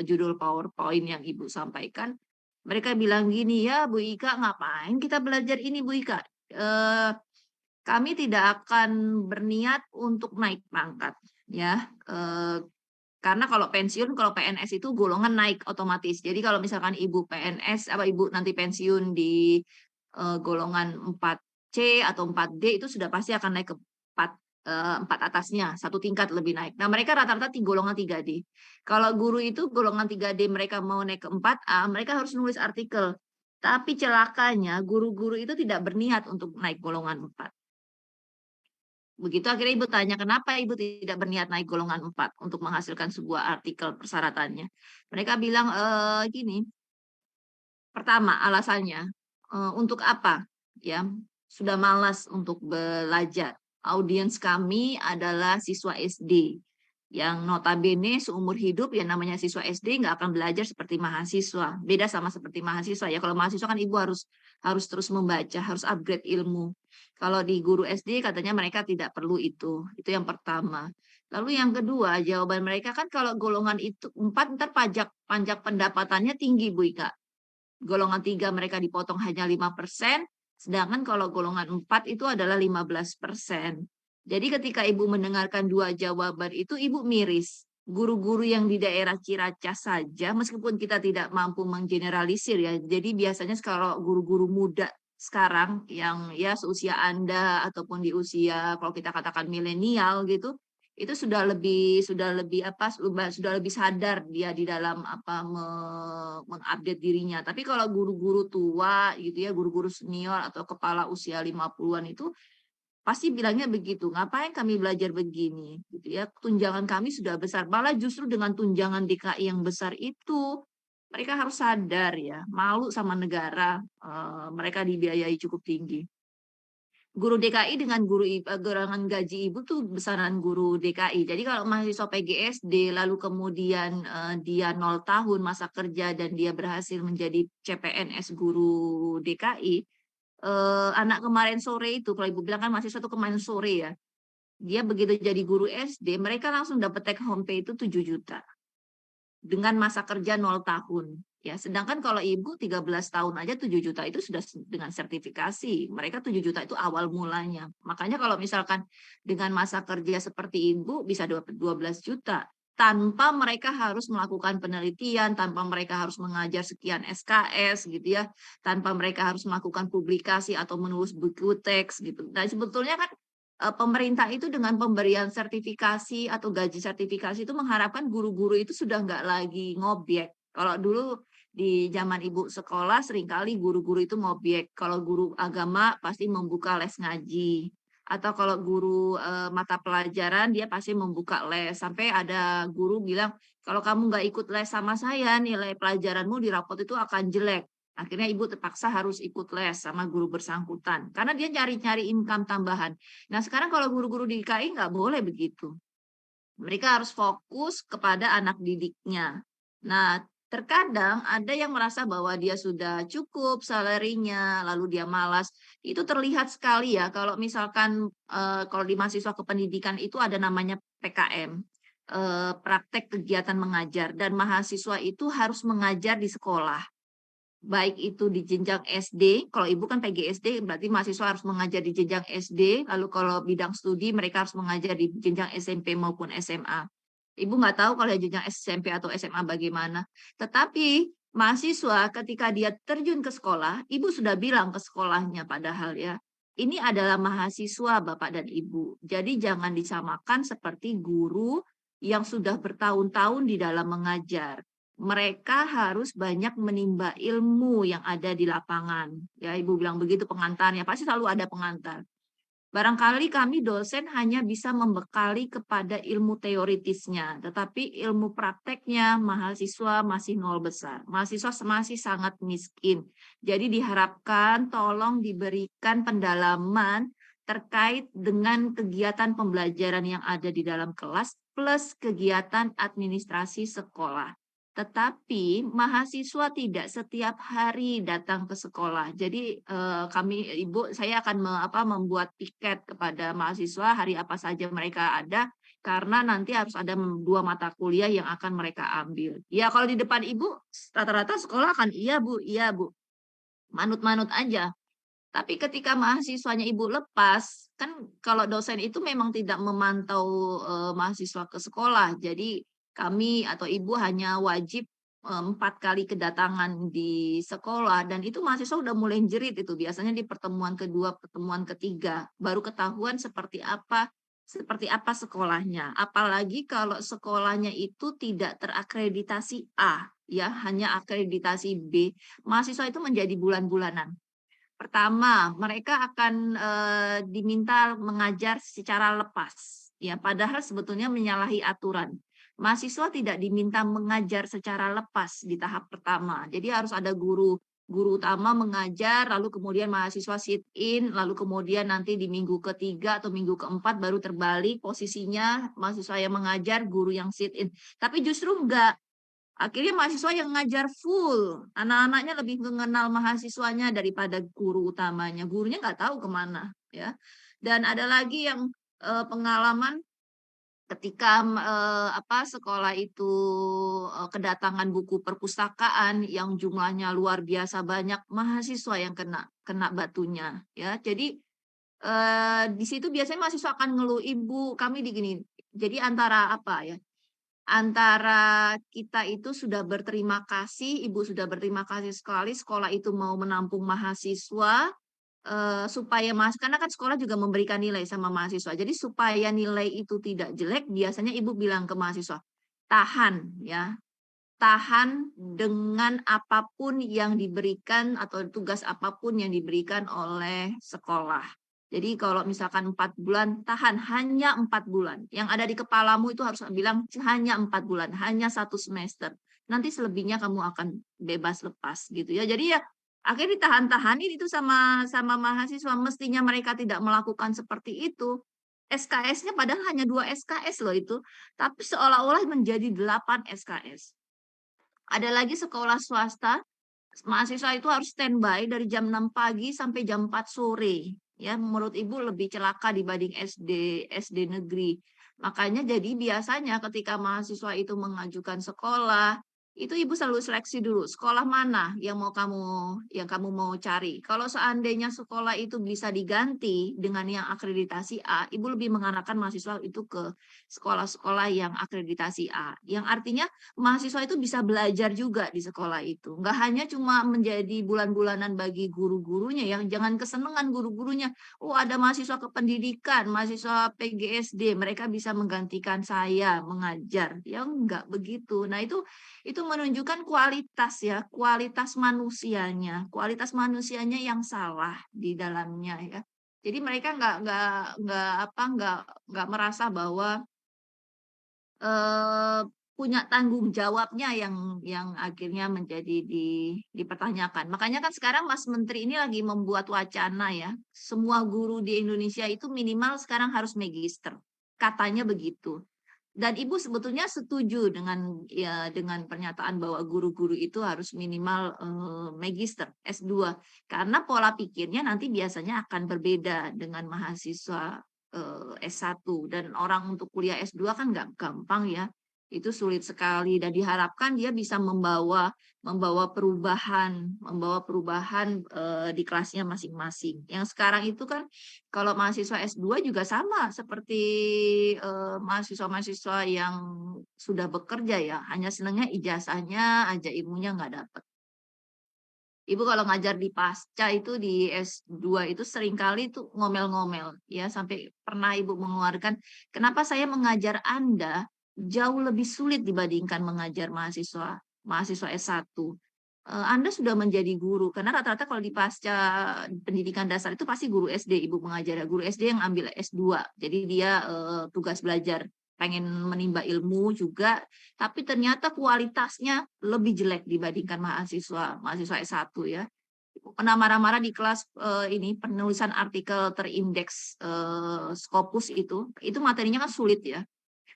judul PowerPoint yang Ibu sampaikan. Mereka bilang gini, ya Bu Ika, ngapain kita belajar ini Bu Ika? Kami tidak akan berniat untuk naik pangkat, ya. Karena kalau pensiun, kalau PNS itu golongan naik otomatis. Jadi kalau misalkan Ibu PNS, Ibu nanti pensiun di golongan 4C atau 4D itu sudah pasti akan naik ke 4 atasnya, 1 tingkat lebih naik. Nah, mereka rata-rata di golongan 3D. Kalau guru itu golongan 3D mereka mau naik ke 4A, mereka harus nulis artikel. Tapi celakanya guru-guru itu tidak berniat untuk naik golongan 4. Begitu akhirnya Ibu tanya, kenapa Ibu tidak berniat naik golongan 4 untuk menghasilkan sebuah artikel persyaratannya? Mereka bilang, gini, pertama alasannya, untuk apa? Ya, sudah malas untuk belajar. Audiens kami adalah siswa SD yang notabene seumur hidup yang namanya siswa SD nggak akan belajar seperti mahasiswa. Beda sama seperti mahasiswa ya. Kalau mahasiswa kan Ibu harus terus membaca, harus upgrade ilmu. Kalau di guru SD katanya mereka tidak perlu itu. Itu yang pertama. Lalu yang kedua, jawaban mereka kan kalau golongan itu 4 ntar pajak pendapatannya tinggi Bu Ika. Golongan 3 mereka dipotong hanya 5%, sedangkan kalau golongan 4 itu adalah 15%. Jadi ketika Ibu mendengarkan 2 jawaban itu, Ibu miris. Guru-guru yang di daerah Ciracas saja, meskipun kita tidak mampu menggeneralisir ya, jadi biasanya kalau guru-guru muda sekarang yang ya seusia Anda ataupun di usia kalau kita katakan milenial gitu, itu sudah lebih sadar dia di dalam mengupdate dirinya. Tapi kalau guru-guru tua gitu ya, guru-guru senior atau kepala usia 50-an itu pasti bilangnya begitu, ngapain kami belajar begini gitu ya. Tunjangan kami sudah besar. Malah justru dengan tunjangan DKI yang besar itu mereka harus sadar ya, malu sama negara, mereka dibiayai cukup tinggi. Guru DKI dengan gerangan gaji Ibu tuh besaran guru DKI. Jadi kalau mahasiswa PGSD lalu kemudian dia 0 tahun masa kerja dan dia berhasil menjadi CPNS guru DKI, anak kemarin sore itu, kalau Ibu bilang kan mahasiswa itu kemarin sore ya, dia begitu jadi guru SD, mereka langsung dapat take home pay itu 7 juta. Dengan masa kerja 0 tahun. Ya, sedangkan kalau Ibu 13 tahun aja 7 juta itu sudah dengan sertifikasi. Mereka 7 juta itu awal mulanya. Makanya kalau misalkan dengan masa kerja seperti Ibu bisa dapat 12 juta. Tanpa mereka harus melakukan penelitian, tanpa mereka harus mengajar sekian SKS gitu ya. Tanpa mereka harus melakukan publikasi atau menulis buku teks gitu. Nah sebetulnya kan pemerintah itu dengan pemberian sertifikasi atau gaji sertifikasi itu mengharapkan guru-guru itu sudah nggak lagi ngobjek. Kalau dulu di zaman Ibu sekolah seringkali guru-guru itu ngobjek. Kalau guru agama pasti membuka les ngaji. Atau kalau guru mata pelajaran dia pasti membuka les. Sampai ada guru bilang, kalau kamu nggak ikut les sama saya, nilai pelajaranmu di rapot itu akan jelek. Akhirnya Ibu terpaksa harus ikut les sama guru bersangkutan. Karena dia nyari-nyari income tambahan. Nah sekarang kalau guru-guru di DKI nggak boleh begitu. Mereka harus fokus kepada anak didiknya. Nah terkadang ada yang merasa bahwa dia sudah cukup salarinya, lalu dia malas. Itu terlihat sekali ya kalau misalkan kalau di mahasiswa kependidikan itu ada namanya PKM. Praktek kegiatan mengajar. Dan mahasiswa itu harus mengajar di sekolah. Baik itu di jenjang SD, kalau Ibu kan PGSD berarti mahasiswa harus mengajar di jenjang SD, lalu kalau bidang studi mereka harus mengajar di jenjang SMP maupun SMA. Ibu nggak tahu kalau jenjang SMP atau SMA bagaimana. Tetapi mahasiswa ketika dia terjun ke sekolah, Ibu sudah bilang ke sekolahnya padahal ya, ini adalah mahasiswa Bapak dan Ibu. Jadi jangan disamakan seperti guru yang sudah bertahun-tahun di dalam mengajar. Mereka harus banyak menimba ilmu yang ada di lapangan. Ya, Ibu bilang begitu pengantarnya, pasti selalu ada pengantar. Barangkali kami dosen hanya bisa membekali kepada ilmu teoritisnya, tetapi ilmu prakteknya mahasiswa masih nol besar. Mahasiswa masih sangat miskin. Jadi diharapkan tolong diberikan pendalaman terkait dengan kegiatan pembelajaran yang ada di dalam kelas plus kegiatan administrasi sekolah. Tetapi mahasiswa tidak setiap hari datang ke sekolah. Jadi saya akan membuat tiket kepada mahasiswa hari apa saja mereka ada. karena nanti harus ada 2 mata kuliah yang akan mereka ambil. Ya kalau di depan Ibu rata-rata sekolah akan iya Bu, manut-manut aja. Tapi ketika mahasiswanya Ibu lepas, kan kalau dosen itu memang tidak memantau mahasiswa ke sekolah. Jadi kami atau Ibu hanya wajib 4 kali kedatangan di sekolah, dan itu mahasiswa udah mulai jerit itu. Biasanya di pertemuan kedua, pertemuan ketiga, baru ketahuan seperti apa sekolahnya. Apalagi kalau sekolahnya itu tidak terakreditasi A, ya, hanya akreditasi B. Mahasiswa itu menjadi bulan-bulanan. Pertama, mereka akan diminta mengajar secara lepas, ya, padahal sebetulnya menyalahi aturan. Mahasiswa tidak diminta mengajar secara lepas di tahap pertama. Jadi harus ada guru utama mengajar, lalu kemudian mahasiswa sit in, lalu kemudian nanti di minggu ketiga atau minggu keempat baru terbalik posisinya, mahasiswa yang mengajar, guru yang sit in. Tapi justru enggak. Akhirnya mahasiswa yang ngajar full, anak-anaknya lebih mengenal mahasiswanya daripada guru utamanya. Gurunya nggak tahu kemana, ya. Dan ada lagi yang pengalaman ketika sekolah itu kedatangan buku perpustakaan yang jumlahnya luar biasa banyak, mahasiswa yang kena batunya, ya. Jadi di situ biasanya mahasiswa akan ngeluh, Ibu, kami digini. Jadi antara apa ya? Antara kita itu sudah berterima kasih, Ibu sudah berterima kasih sekali, sekolah itu mau menampung mahasiswa, supaya karena kan sekolah juga memberikan nilai sama mahasiswa. Jadi supaya nilai itu tidak jelek, biasanya Ibu bilang ke mahasiswa, tahan ya, tahan dengan apapun yang diberikan atau tugas apapun yang diberikan oleh sekolah. Jadi kalau misalkan 4 bulan, tahan hanya 4 bulan. Yang ada di kepalamu itu harus bilang hanya 4 bulan, hanya 1 semester. Nanti selebihnya kamu akan bebas lepas gitu ya. Jadi ya akhirnya ditahan-tahanin itu sama mahasiswa. Mestinya mereka tidak melakukan seperti itu. SKS-nya padahal hanya 2 SKS loh itu. Tapi seolah-olah menjadi 8 SKS. Ada lagi sekolah swasta, mahasiswa itu harus standby dari jam 6 pagi sampai jam 4 sore. Ya, menurut Ibu lebih celaka dibanding SD negeri. Makanya jadi biasanya ketika mahasiswa itu mengajukan sekolah, itu Ibu selalu seleksi dulu, sekolah mana yang kamu mau cari. Kalau seandainya sekolah itu bisa diganti dengan yang akreditasi A, Ibu lebih mengarahkan mahasiswa itu ke sekolah-sekolah yang akreditasi A. Yang artinya mahasiswa itu bisa belajar juga di sekolah itu. Nggak hanya cuma menjadi bulan-bulanan bagi guru-gurunya, yang jangan kesenangan guru-gurunya. Oh, ada mahasiswa kependidikan, mahasiswa PGSD, mereka bisa menggantikan saya mengajar. Ya enggak begitu. Nah, itu menunjukkan kualitas ya, kualitas manusianya yang salah di dalamnya ya. Jadi mereka nggak merasa bahwa punya tanggung jawabnya yang akhirnya menjadi dipertanyakan. Makanya kan sekarang Mas Menteri ini lagi membuat wacana ya, semua guru di Indonesia itu minimal sekarang harus magister. Katanya begitu. Dan Ibu sebetulnya setuju dengan pernyataan bahwa guru-guru itu harus minimal magister S2, karena pola pikirnya nanti biasanya akan berbeda dengan mahasiswa S1, dan orang untuk kuliah S2 kan nggak gampang ya. Itu sulit sekali dan diharapkan dia bisa membawa perubahan di kelasnya masing-masing. Yang sekarang itu kan kalau mahasiswa S2 juga sama seperti mahasiswa-mahasiswa yang sudah bekerja ya, hanya senangnya ijazahnya aja, ilmunya nggak dapat. Ibu kalau ngajar di pasca itu di S2 itu seringkali itu ngomel-ngomel ya, sampai pernah Ibu mengeluarkan, kenapa saya mengajar Anda jauh lebih sulit dibandingkan mengajar mahasiswa S1. Anda sudah menjadi guru, karena rata-rata kalau di pasca pendidikan dasar itu pasti guru SD Ibu mengajar, guru SD yang ambil S2, jadi dia tugas belajar, pengen menimba ilmu juga, tapi ternyata kualitasnya lebih jelek dibandingkan mahasiswa S1 ya. Pernah marah-marah di kelas ini penulisan artikel terindeks Scopus itu materinya kan sulit ya.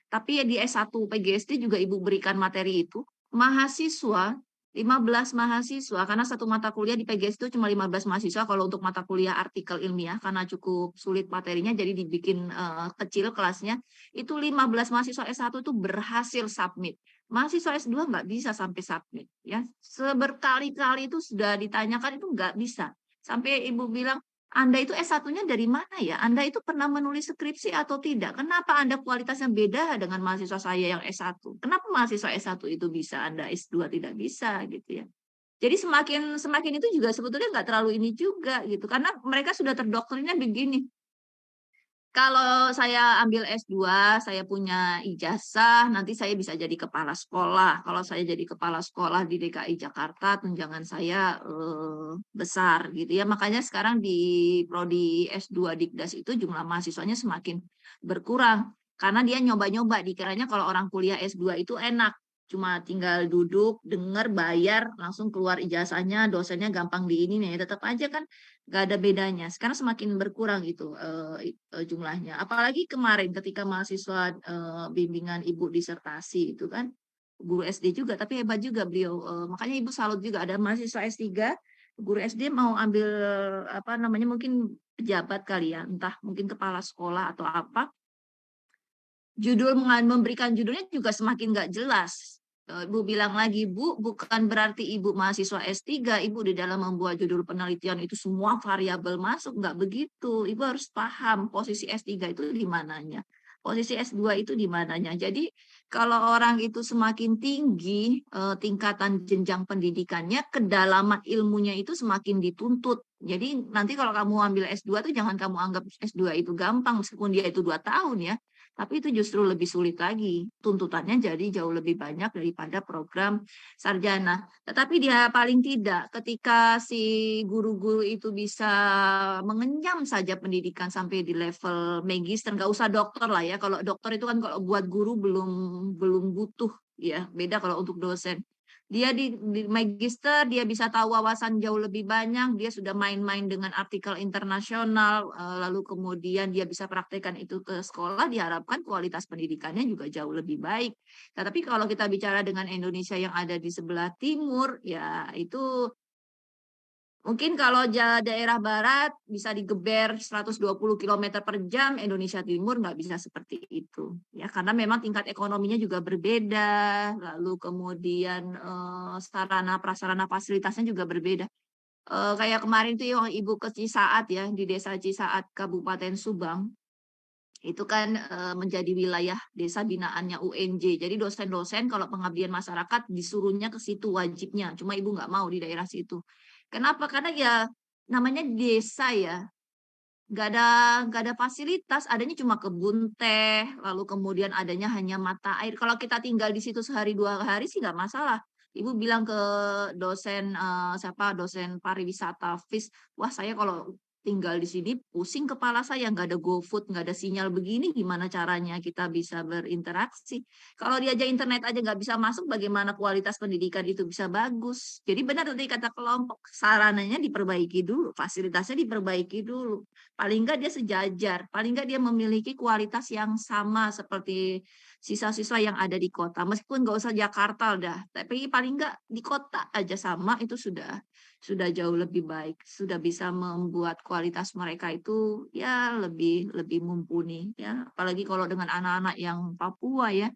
Tapi ya di S1 PGSD juga Ibu berikan materi itu, mahasiswa 15 mahasiswa, karena satu mata kuliah di PGS itu cuma 15 mahasiswa kalau untuk mata kuliah artikel ilmiah, karena cukup sulit materinya, jadi dibikin kecil kelasnya. Itu 15 mahasiswa S1 itu berhasil submit. Mahasiswa S2 nggak bisa sampai submit. Ya. Seberkali-kali itu sudah ditanyakan, itu nggak bisa. Sampai Ibu bilang, Anda itu S1-nya dari mana ya? Anda itu pernah menulis skripsi atau tidak? Kenapa Anda kualitasnya beda dengan mahasiswa saya yang S1? Kenapa mahasiswa S1 itu bisa, Anda S2 tidak bisa gitu ya? Jadi semakin itu juga sebetulnya nggak terlalu ini juga gitu. Karena mereka sudah terdoktrinnya begini. Kalau saya ambil S2, saya punya ijazah, nanti saya bisa jadi kepala sekolah. Kalau saya jadi kepala sekolah di DKI Jakarta, tunjangan saya besar gitu ya. Makanya sekarang di prodi S2 Dikdas itu jumlah mahasiswanya semakin berkurang. Karena dia nyoba-nyoba, dikiranya kalau orang kuliah S2 itu enak. Cuma tinggal duduk, dengar, bayar, langsung keluar ijazahnya, dosennya gampang di ini nih. Tetap aja kan nggak ada bedanya. Sekarang semakin berkurang itu jumlahnya. Apalagi kemarin ketika mahasiswa bimbingan Ibu disertasi itu kan guru SD juga, tapi hebat juga beliau. Makanya Ibu salut juga ada mahasiswa S3, guru SD mau ambil apa namanya mungkin pejabat kali ya, entah mungkin kepala sekolah atau apa. Memberikan judulnya juga semakin nggak jelas. Ibu bilang lagi, Bu, bukan berarti Ibu mahasiswa S3, Ibu di dalam membuat judul penelitian itu semua variabel masuk, nggak begitu. Ibu harus paham posisi S3 itu di mananya. Posisi S2 itu di mananya. Jadi kalau orang itu semakin tinggi tingkatan jenjang pendidikannya, kedalaman ilmunya itu semakin dituntut. Jadi nanti kalau kamu ambil S2 tuh jangan kamu anggap S2 itu gampang, meskipun dia itu 2 tahun ya. Tapi itu justru lebih sulit lagi. Tuntutannya jadi jauh lebih banyak daripada program sarjana. Tetapi dia paling tidak ketika si guru-guru itu bisa mengenyam saja pendidikan sampai di level magister, nggak usah dokter lah ya. Kalau dokter itu kan kalau buat guru belum butuh ya. Beda kalau untuk dosen. Dia di magister, dia bisa tahu wawasan jauh lebih banyak, dia sudah main-main dengan artikel internasional, lalu kemudian dia bisa praktekkan itu ke sekolah, diharapkan kualitas pendidikannya juga jauh lebih baik. Tapi kalau kita bicara dengan Indonesia yang ada di sebelah timur, ya itu mungkin kalau daerah barat bisa digeber 120 km per jam, Indonesia Timur nggak bisa seperti itu. Ya, karena memang tingkat ekonominya juga berbeda, lalu kemudian sarana prasarana fasilitasnya juga berbeda. Kayak kemarin tuh yang Ibu ke Cisaat ya, di Desa Cisaat Kabupaten Subang, itu kan menjadi wilayah desa binaannya UNJ. Jadi dosen-dosen kalau pengabdian masyarakat disuruhnya ke situ wajibnya. Cuma Ibu nggak mau di daerah situ. Kenapa? Karena ya namanya desa ya, nggak ada fasilitas, adanya cuma kebun teh, lalu kemudian adanya hanya mata air. Kalau kita tinggal di situ sehari 2 hari sih nggak masalah. Ibu bilang ke dosen dosen pariwisata FIS, wah saya kalau tinggal di sini pusing kepala saya, nggak ada GoFood, nggak ada sinyal begini, gimana caranya kita bisa berinteraksi? Kalau diajak internet aja nggak bisa masuk, bagaimana kualitas pendidikan itu bisa bagus? Jadi benar tadi kata kelompok, sarananya diperbaiki dulu, fasilitasnya diperbaiki dulu. Paling nggak dia sejajar, paling nggak dia memiliki kualitas yang sama seperti siswa-siswa yang ada di kota. Meskipun nggak usah Jakarta dah, tapi paling nggak di kota aja sama, itu sudah jauh lebih baik, sudah bisa membuat kualitas mereka itu ya lebih mumpuni ya. Apalagi kalau dengan anak-anak yang Papua ya,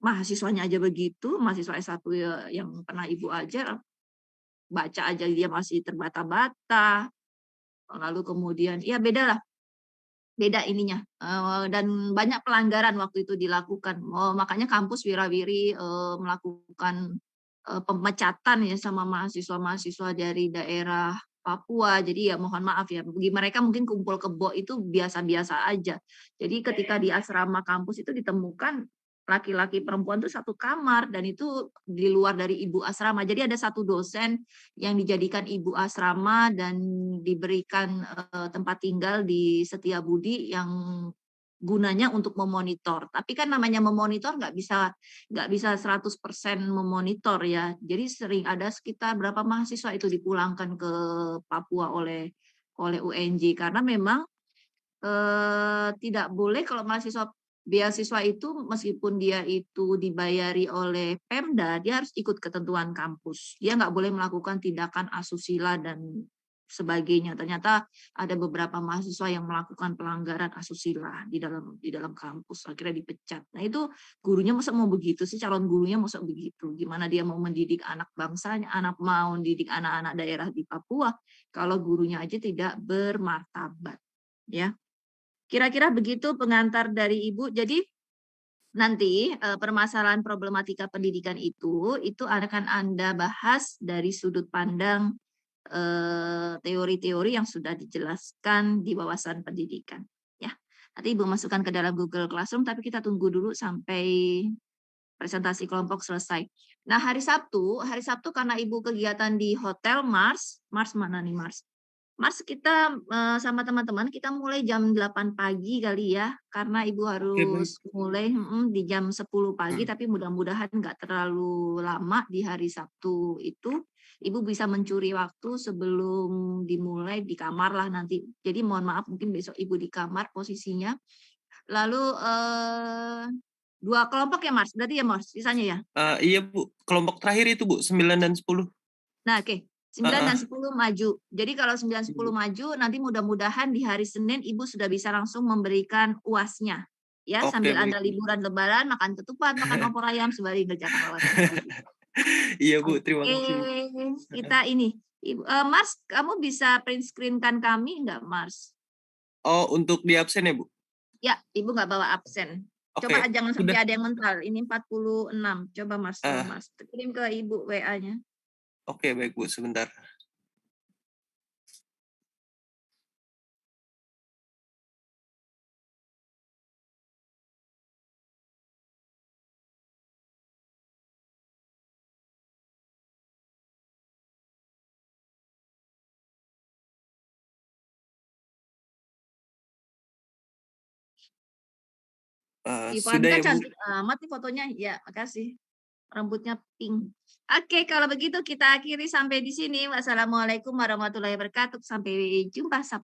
mahasiswanya aja begitu, mahasiswa S1 ya, yang pernah Ibu ajar, baca aja dia masih terbata-bata, lalu kemudian ya beda ininya, dan banyak pelanggaran waktu itu dilakukan. Makanya kampus Wirawiri melakukan pemecatan ya sama mahasiswa-mahasiswa dari daerah Papua. Jadi ya mohon maaf ya, bagi mereka mungkin kumpul kebo itu biasa-biasa aja. Jadi ketika di asrama kampus itu ditemukan laki-laki perempuan itu satu kamar, dan itu di luar dari ibu asrama. Jadi ada satu dosen yang dijadikan ibu asrama dan diberikan tempat tinggal di Setiabudi yang gunanya untuk memonitor. Tapi kan namanya memonitor nggak bisa 100% memonitor ya. Jadi sering ada sekitar berapa mahasiswa itu dipulangkan ke Papua oleh UNJ karena memang tidak boleh kalau mahasiswa beasiswa itu meskipun dia itu dibayari oleh Pemda, dia harus ikut ketentuan kampus. Dia nggak boleh melakukan tindakan asusila dan sebagainya. Ternyata ada beberapa mahasiswa yang melakukan pelanggaran asusila di dalam kampus, akhirnya dipecat. Nah itu gurunya masa mau begitu sih, calon gurunya masa begitu? Gimana dia mau mendidik anak bangsanya, mau mendidik anak-anak daerah di Papua kalau gurunya aja tidak bermartabat, ya. Kira-kira begitu pengantar dari Ibu. Jadi nanti permasalahan problematika pendidikan itu akan Anda bahas dari sudut pandang teori-teori yang sudah dijelaskan di wawasan pendidikan. Ya, nanti Ibu masukkan ke dalam Google Classroom, tapi kita tunggu dulu sampai presentasi kelompok selesai. Nah, hari Sabtu karena Ibu kegiatan di Hotel Mars mana nih Mars? Mas, kita sama teman-teman kita mulai jam 8 pagi kali ya, karena Ibu harus mulai di jam 10 pagi, tapi mudah-mudahan nggak terlalu lama di hari Sabtu itu. Ibu bisa mencuri waktu sebelum dimulai di kamar lah nanti. Jadi mohon maaf mungkin besok Ibu di kamar posisinya. Lalu 2 kelompok ya Mas, berarti ya Mas, sisanya ya? Iya Bu, kelompok terakhir itu Bu, 9 dan 10. Nah oke. 9 dan 10 maju. Jadi kalau 9 10 maju nanti mudah-mudahan di hari Senin Ibu sudah bisa langsung memberikan UAS-nya. Ya, sambil Anda liburan lebaran, makan ketupat, makan opor ayam sembari ngerjakan UAS. Iya Bu, terima kasih. Kita ini. Mars, kamu bisa print screen-kan kami enggak, Mars? Oh, untuk di absen ya Bu? Ya, Ibu nggak bawa absen. Coba jangan sampai ada yang mental. Ini 46. Coba Mars, Mas. Kirim ke Ibu WA-nya. Oke, baik Bu, sebentar. Sudah ya Bu? Cantik amat nih fotonya. Ya, makasih. Rambutnya pink. Oke, kalau begitu kita akhiri sampai di sini. Wassalamualaikum warahmatullahi wabarakatuh. Sampai jumpa.